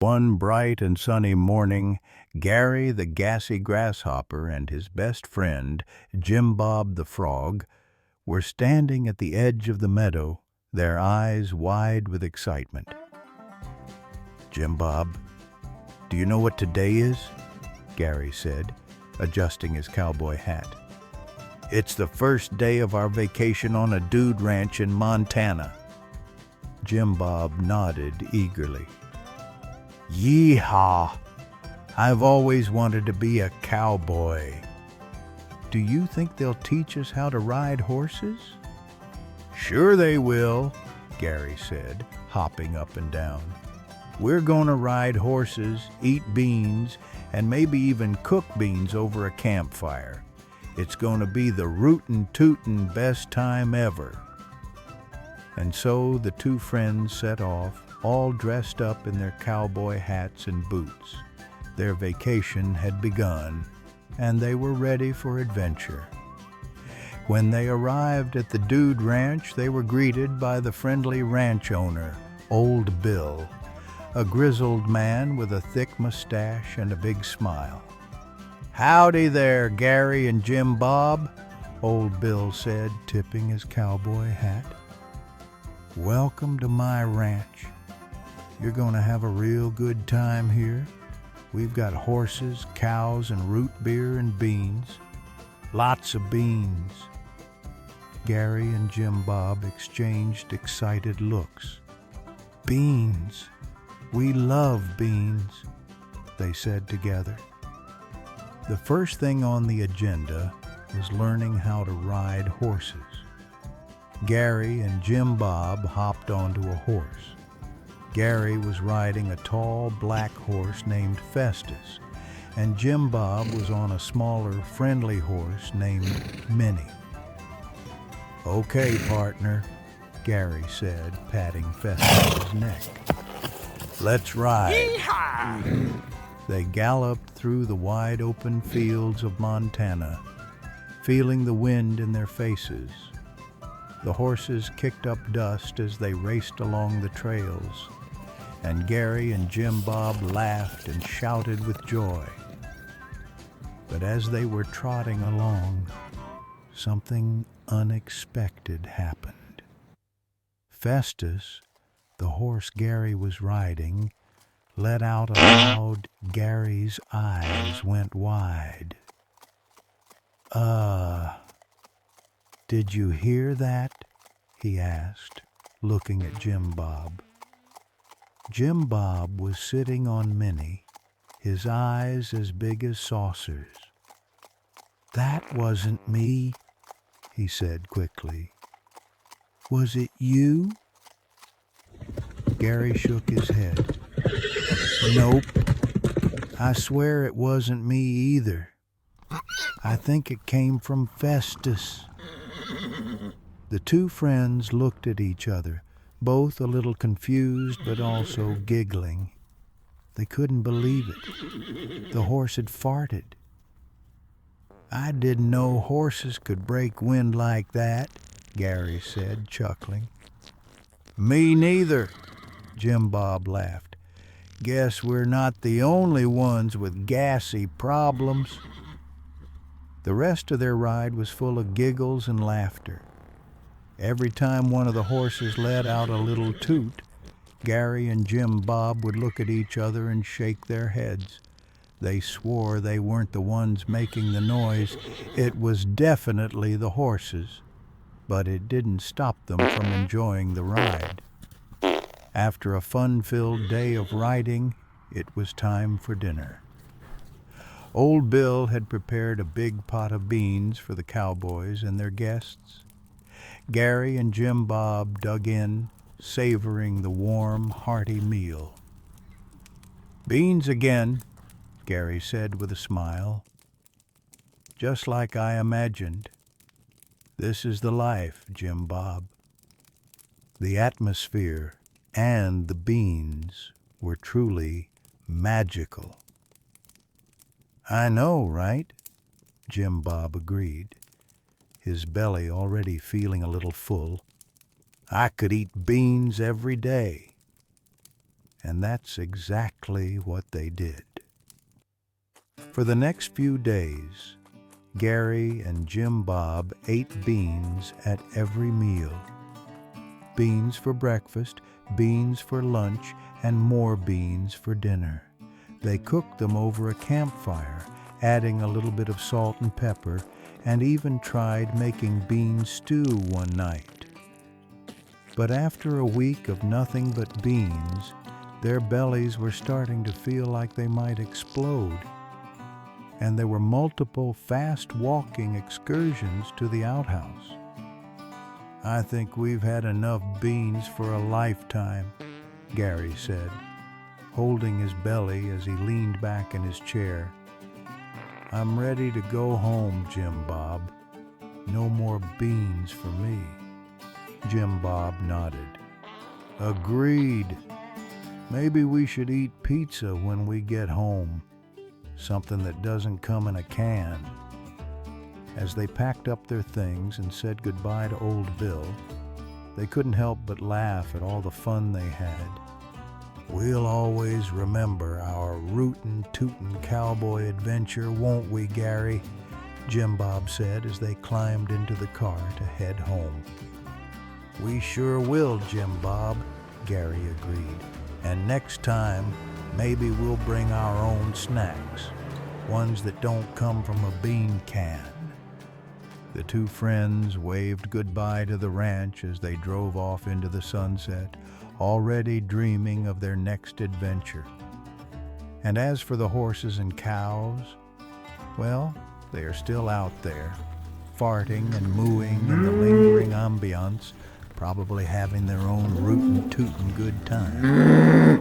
One bright and sunny morning, Gary the Gassy Grasshopper and his best friend, Jim Bob the Frog, were standing at the edge of the meadow, their eyes wide with excitement. "Jim Bob, do you know what today is?" Gary said, adjusting his cowboy hat. "It's the first day of our vacation on a dude ranch in Montana." Jim Bob nodded eagerly. "Yeehaw! I've always wanted to be a cowboy." "Do you think they'll teach us how to ride horses?" "Sure they will," Gary said, hopping up and down. "We're gonna ride horses, eat beans, and maybe even cook beans over a campfire. It's gonna be the Rootin' Tootin' best time ever." And so the two friends set off, all dressed up in their cowboy hats and boots. Their vacation had begun, and they were ready for adventure. When they arrived at the Dude Ranch, they were greeted by the friendly ranch owner, Old Bill, a grizzled man with a thick mustache and a big smile. "Howdy there, Gary and Jim Bob," Old Bill said, tipping his cowboy hat. "Welcome to my ranch. You're going to have a real good time here. We've got horses, cows, and root beer and beans. Lots of beans." Gary and Jim Bob exchanged excited looks. "Beans. We love beans," they said together. The first thing on the agenda was learning how to ride horses. Gary and Jim Bob hopped onto a horse. Gary was riding a tall black horse named Festus, and Jim Bob was on a smaller, friendly horse named Minnie. "Okay, partner," Gary said, patting Festus's neck. "Let's ride." Yeehaw! They galloped through the wide-open fields of Montana, feeling the wind in their faces. The horses kicked up dust as they raced along the trails, and Gary and Jim Bob laughed and shouted with joy. But as they were trotting along, something unexpected happened. Festus, the horse Gary was riding, let out a loud. Gary's eyes went wide. Did you hear that?" he asked, looking at Jim Bob. Jim Bob was sitting on Minnie, his eyes as big as saucers. "That wasn't me," he said quickly. "Was it you?" Gary shook his head. "Nope. I swear it wasn't me either. I think it came from Festus." The two friends looked at each other, both a little confused but also giggling. They couldn't believe it. The horse had farted. "I didn't know horses could break wind like that," Gary said, chuckling. "Me neither," Jim Bob laughed. "Guess we're not the only ones with gassy problems." The rest of their ride was full of giggles and laughter. Every time one of the horses let out a little toot, Gary and Jim Bob would look at each other and shake their heads. They swore they weren't the ones making the noise. It was definitely the horses, but it didn't stop them from enjoying the ride. After a fun-filled day of riding, it was time for dinner. Old Bill had prepared a big pot of beans for the cowboys and their guests. Gary and Jim Bob dug in, savoring the warm, hearty meal. "Beans again," Gary said with a smile. "Just like I imagined. This is the life, Jim Bob." The atmosphere and the beans were truly magical. "I know, right?" Jim Bob agreed, his belly already feeling a little full. "I could eat beans every day." And that's exactly what they did. For the next few days, Gary and Jim Bob ate beans at every meal. Beans for breakfast, beans for lunch, and more beans for dinner. They cooked them over a campfire, adding a little bit of salt and pepper, and even tried making bean stew one night. But after a week of nothing but beans, their bellies were starting to feel like they might explode. And there were multiple fast-walking excursions to the outhouse. "I think we've had enough beans for a lifetime," Gary said, holding his belly as he leaned back in his chair. "I'm ready to go home, Jim Bob. No more beans for me." Jim Bob nodded. "Agreed. Maybe we should eat pizza when we get home. Something that doesn't come in a can." As they packed up their things and said goodbye to Old Bill, they couldn't help but laugh at all the fun they had. "We'll always remember our Rootin' Tootin' cowboy adventure, won't we, Gary?" Jim Bob said as they climbed into the car to head home. "We sure will, Jim Bob," Gary agreed. "And next time, maybe we'll bring our own snacks, ones that don't come from a bean can." The two friends waved goodbye to the ranch as they drove off into the sunset, already dreaming of their next adventure. And as for the horses and cows, well, they are still out there, farting and mooing in the lingering ambiance, probably having their own rootin' tootin' good time.